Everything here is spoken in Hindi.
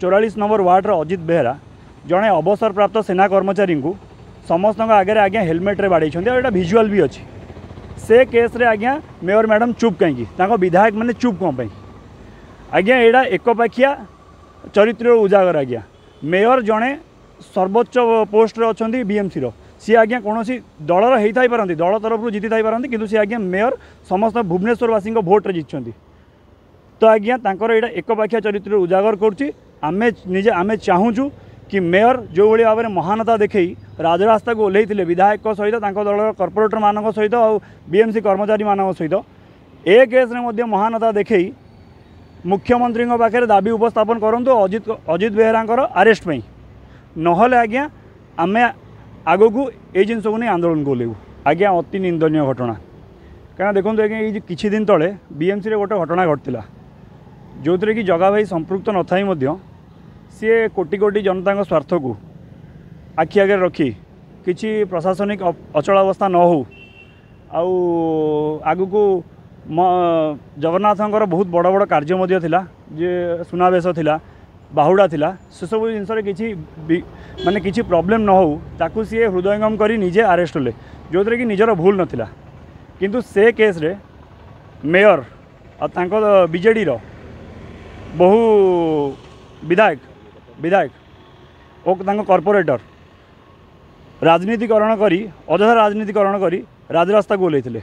44 नंबर वार्ड अजित बेहरा जड़े अवसरप्राप्त सेना कर्मचारी को समस्त आगे आज्ञा हेलमेट रे बाड़े यहाँ भिजुआल भी अच्छी से केस रे आज्ञा मेयर मैडम चुप कहीं विधायक मैंने चुप कौन पाई आज्ञा यहाँ एकपाखिया चरित्र उजागर आज्ञा मेयर जड़े सर्वोच्च पोस्ट रे अच्छा बीएमसी सी आज्ञा कौन दलर होता ही पारती दल तरफ जीति थी पारती कि सी आज्ञा मेयर समस्त भुवनेश्वरवासी भोट रे जीतुं तो आज्ञा यहाँ एकपाखिया चरित्र उजागर करें निजे आमे चाहूँ कि मेयर जो भाई भाव में महानता देखई राजरास्ता को ओह्लैते विधायक सहित दल कॉर्पोरेटर मान सहित और बीएमसी कर्मचारी मान सहित ए केस में महानता देखई मुख्यमंत्री पाखे दाबी उपस्थापन करूँ अजित बेहरा अरेस्ट में नहले आज्ञा आम आग को ये जिनस को नहीं आंदोलन को लेवु आज्ञा अति निंदनीय घटना क्या देखो आज्ञा ये किछि दिन तले बीएमसी रे गोटे घटना घटला जो थी कि जगा भाई संपृक्त न था सी कोटी कोटी जनता स्वार्थ को आखि आगे रखी किसी प्रशासनिक अचलावस्था न हो आगु को जगन्नाथंकर बहुत बड़ बड़ कार्य जे सुनावेश थिला बाहुड़ा थिला से सब जिनस किसी माने किसी प्रॉब्लम न हो ताकू सी हृदयंगम करी निजे अरेस्ट होले जो थी कि निजर भूल नथिला किंतु से केस रे मेयर और बीजेडी रो बहु विधायक और कॉर्पोरेटर राजनीतिकरण करी अଯଥା राजनीतिकरण करी राजरास्ता को ओह्लैथिले।